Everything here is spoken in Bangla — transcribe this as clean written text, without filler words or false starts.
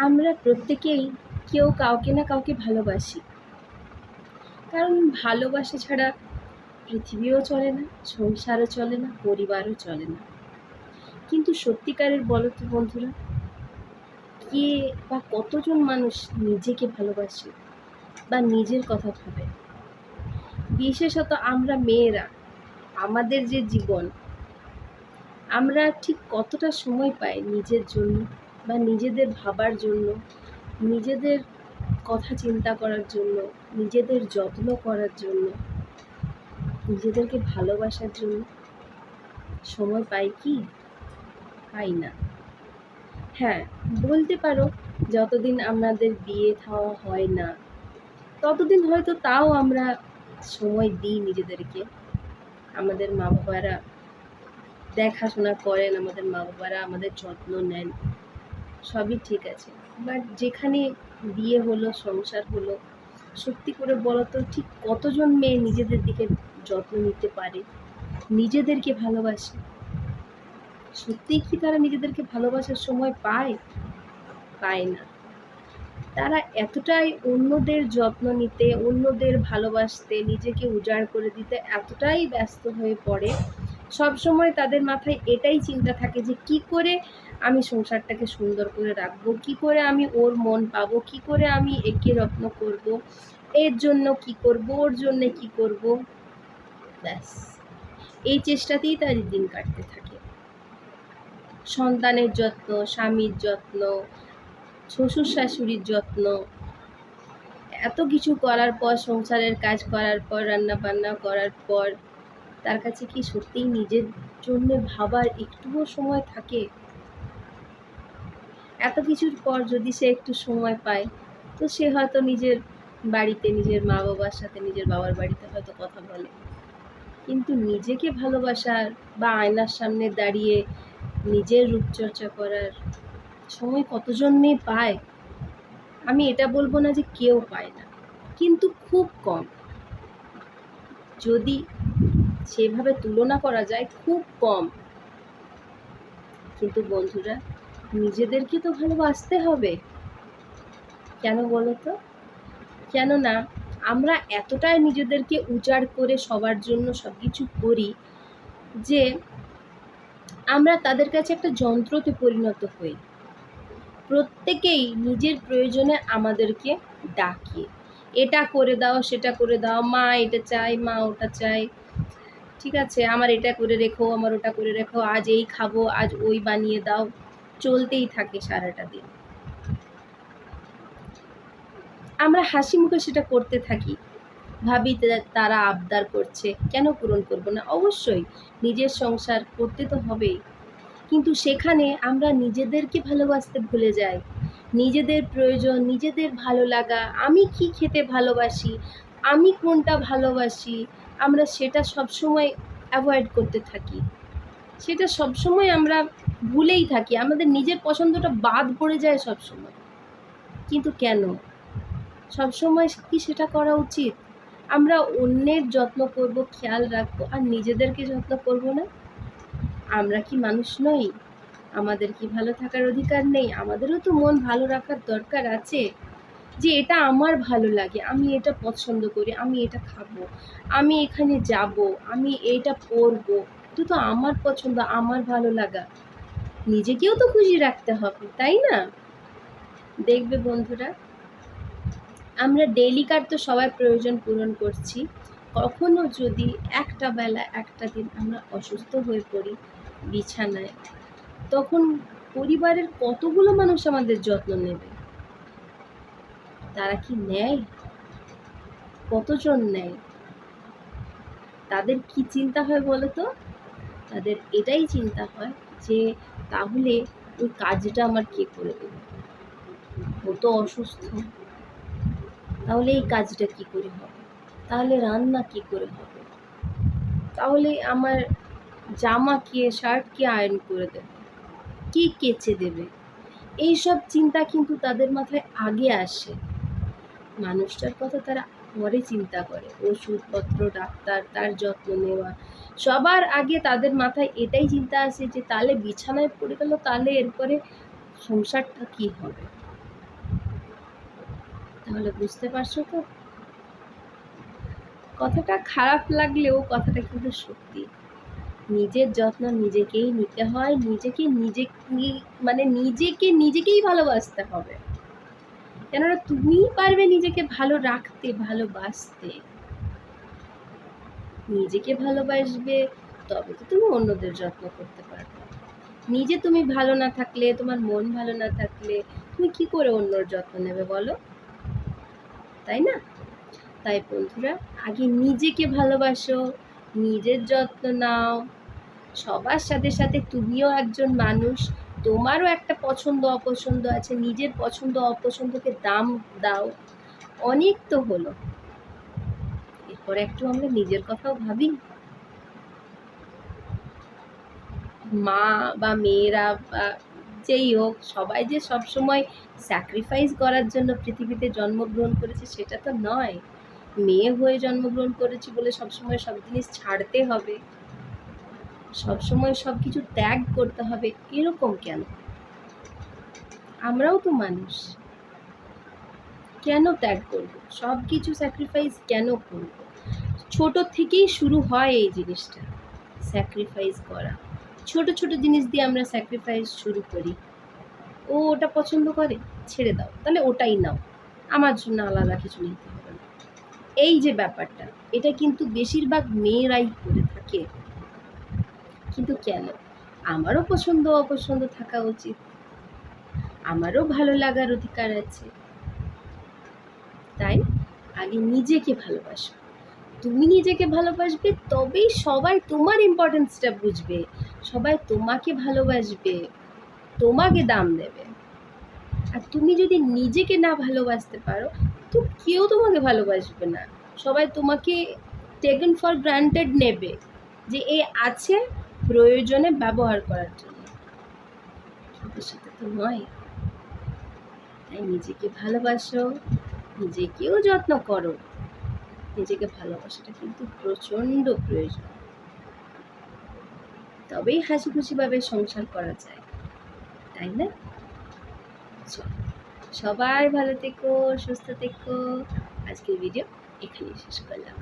আমরা প্রত্যেকেই কেউ কাউকে না কাউকে ভালোবাসি, কারণ ভালোবাসা ছাড়া পৃথিবীও চলে না, সংসারও চলে না, পরিবারও চলে না। কিন্তু সত্যিকারের বলো তো বন্ধুরা, কে বা কতজন মানুষ নিজেকে ভালোবাসে বা নিজের কথা ভাবে? বিশেষত আমরা মেয়েরা, আমাদের যে জীবন, আমরা ঠিক কতটা সময় পাই নিজের জন্য বা নিজেদের ভাবার জন্য, নিজেদের কথা চিন্তা করার জন্য, নিজেদের যত্ন করার জন্য, নিজেদেরকে ভালোবাসার জন্য সময় পাই কি? পাই না। হ্যাঁ, বলতে পারো যতদিন আমাদের বিয়ে থাওয়া হয় না ততদিন হয়তো তাও আমরা সময় দিই নিজেদেরকে। আমাদের মা বাবারা দেখাশোনা করেন, আমাদের মা বাবারা আমাদের যত্ন নেন, সবই ঠিক আছে। বাট যেখানে বিয়ে হলো, সংসার হলো, সত্যি করে বলো তো ঠিক কতজন মেয়ে নিজেদের দিকে যত্ন নিতে পারে, নিজেদেরকে ভালোবাসে? সত্যিই কি তারা নিজেদেরকে ভালোবাসার সময় পায়? পায় না। তারা এতটাই অন্যদের যত্ন নিতে, অন্যদের ভালোবাসতে, নিজেকে উজাড় করে দিতে এতটাই ব্যস্ত হয়ে পড়ে, সবসময় তাদের মাথায় এটাই চিন্তা থাকে যে কি করে আমি সংসারটাকে সুন্দর করে রাখবো, কি করে আমি ওর মন পাবো, কি করে আমি একে যত্ন করব, এর জন্য কি করব, ওর জন্যে কি করব। ব্যাস, এই চেষ্টাতেই তার দিন কাটতে থাকে। সন্তানের যত্ন, স্বামীর যত্ন, শ্বশুর শাশুড়ির যত্ন, এত কিছু করার পর, সংসারের কাজ করার পর, রান্না বান্না করার পর, তার কাছে কি সত্যিই নিজের জন্য ভাবার একটুও সময় থাকে? এত কিছুর পর যদি সে একটু সময় পায়, তো সে হয়তো নিজের বাড়িতে, নিজের মা বাবার সাথে, নিজের বাবার বাড়িতে হয়তো কথা বলে। কিন্তু নিজেকে ভালোবাসার বা আয়নার সামনে দাঁড়িয়ে নিজের রূপচর্চা করার সময় কতজন মেয়ে পায়? আমি এটা বলবো না যে কেউ পায় না, কিন্তু খুব কম। যদি সেভাবে তুলনা করা যায়, খুব কম। কিন্তু বন্ধুরা, নিজেদেরকে তো ভালোবাসতে হবে। কেন বলো তো? কেননা আমরা এতটাই নিজেদেরকে উজাড় করে সবার জন্য সব কিছু করি যে আমরা তাদের কাছে একটা যন্ত্রতে পরিণত হই। প্রত্যেকেই নিজের প্রয়োজনে আমাদেরকে ডাকে, এটা করে দাও, সেটা করে দাও, মা এটা চাই, মা ওটা চাই, ঠিক আছে, আমার এটা করে রেখো, আমার ওটা করে রেখো, আজ এই খাবো, আজ ওই বানিয়ে দাও, চলতেই থাকে সারাটা দিন। আমরা হাসি মুখে সেটা করতে থাকি, ভাবি তারা আবদার করছে, কেন পূরণ করব না? অবশ্যই নিজের সংসার করতে তো হবেই, কিন্তু সেখানে আমরা নিজেদেরকে ভালোবাসতে ভুলে যাই। নিজেদের প্রয়োজন, নিজেদের ভালো লাগা, আমি কি খেতে ভালোবাসি, আমি কোনটা ভালোবাসি, আমরা সেটা সবসময় অ্যাভয়েড করতে থাকি। সেটা সবসময় আমরা ভুলেই থাকি, আমাদের নিজের পছন্দটা বাদ পড়ে যায় সবসময়। কিন্তু কেন? সবসময় কি সেটা করা উচিত? আমরা অন্যের যত্ন করব, খেয়াল রাখবো, আর নিজেদেরকে যত্ন করব না? আমরা কি মানুষ নই? আমাদের কি ভালো থাকার অধিকার নেই? আমাদেরও তো মন ভালো রাখার দরকার আছে, যে এটা আমার ভালো লাগে, আমি এটা পছন্দ করি, আমি এটা খাবো, আমি এখানে যাব, আমি এটা পরবো, এটা তো আমার পছন্দ, আমার ভালো লাগা। নিজেকেও তো খুশি রাখতে হবে, তাই না? দেখবে বন্ধুরা, আমরা ডেইলিকার তো সবার প্রয়োজন পূরণ করছি, কখনো যদি একটা বেলা, একটা দিন আমরা অসুস্থ হয়ে পড়ি বিছানায়, তখন পরিবারের কতগুলো মানুষ আমাদের যত্ন নেবে? তারা কি নেয়? কতজন নেয়? তাদের কি চিন্তা হয় বলো তো? তাদের এটাই চিন্তা হয় যে তাহলে ওই কাজটা আমার কে করে দেবে? ও তো অসুস্থ, তাহলে এই কাজটা কি করে হবে? তাহলে রান্না কি করে হবে? তাহলে আমার জামা কে, শার্ট কে আয়রন করে দেবে? কে কেচে দেবে? এইসব চিন্তা কিন্তু তাদের মাথায় আগে আসে। মানুষটার কথা তারা পরে চিন্তা করে, ওষুধপত্র, ডাক্তার, তার যত্ন নেওয়া, সবার আগে তাদের মাথায় এটাই চিন্তা আসে যে তাহলে বিছানায় পড়ে গেল, তাহলে এরপরে সংসারটা কি হবে? তাহলে বুঝতে পারছো তো, কথাটা খারাপ লাগলেও কথাটা কিন্তু সত্যি। নিজের যত্ন নিজেকেই নিতে হয়, নিজেকে নিজেকেই ভালোবাসতে হবে। কেননা তুমিই পারবে নিজেকে ভালো রাখতে, ভালোবাসতে। নিজেকে ভালোবাসবে তবে তো তুমি অন্যদের যত্ন করতে পারবে। নিজে তুমি ভালো না থাকলে, তোমার মন ভালো না থাকলে তুমি কি করে অন্যর যত্ন নেবে বলো, তাই না? তাই বন্ধুরা, আগে নিজেকে ভালোবাসো, নিজের যত্ন নাও। সবার সাথে সাথে তুমিও একজন মানুষ, তোমারও একটা পছন্দ অপছন্দ আছে। নিজের পছন্দ অপছন্দকে দাম দাও। অনেক তো হলো, এরপর একটু আমরা নিজের কথাও ভাবি। মা বা মেয়েরা বা যেই হোক, সবাই যে সবসময় স্যাক্রিফাইস করার জন্য পৃথিবীতে জন্মগ্রহণ করেছে সেটা তো নয়। মেয়ে হয়ে জন্মগ্রহণ করেছি বলে সবসময় সব জিনিস ছাড়তে হবে, সবসময় সব কিছু ত্যাগ করতে হবে, এরকম কেন? আমরাও তো মানুষ, কেন ত্যাগ করব? সব কিছু স্যাক্রিফাইস কেন করব? ছোট থেকেই শুরু হয় এই জিনিসটা, স্যাক্রিফাইস করা। ছোট ছোট জিনিস দিয়ে আমরা স্যাক্রিফাইস শুরু করি। ও ওটা পছন্দ করে, ছেড়ে দাও, তাহলে ওটাই নাও, আমার জন্য আলাদা কিছু নিতে হবে না। এই যে ব্যাপারটা, এটা কিন্তু বেশিরভাগ মেয়েরাই করে থাকে। কিন্তু কেন? আমারও পছন্দ অপছন্দ থাকা উচিত, আমারও ভালো লাগার অধিকার আছে। তাই আগে নিজেকে ভালোবাসো। তুমি নিজেকে ভালোবাসবে তবেই সবাই তোমার ইম্পর্টেন্সটা বুঝবে, সবাই তোমাকে ভালোবাসবে, তোমাকে দাম দেবে। আর তুমি যদি নিজেকে না ভালোবাসতে পারো তো কেউ তোমাকে ভালোবাসবে না। সবাই তোমাকে টেকেন ফর গ্রান্টেড নেবে, যে এ আছে প্রয়োজনে ব্যবহার করার জন্য, কিন্তু সেটা তো নয়। তাই নিজেকে ভালোবাসো, নিজেকেও যত্ন করো। নিজেকে ভালোবাসাটা কিন্তু প্রচণ্ড প্রয়োজন, তবেই হাসি খুশিভাবে সংসার করা যায়, তাই না? চলো, সবাই ভালো থেকো, সুস্থ থেকো। আজকের ভিডিও এখানেই শেষ করলাম।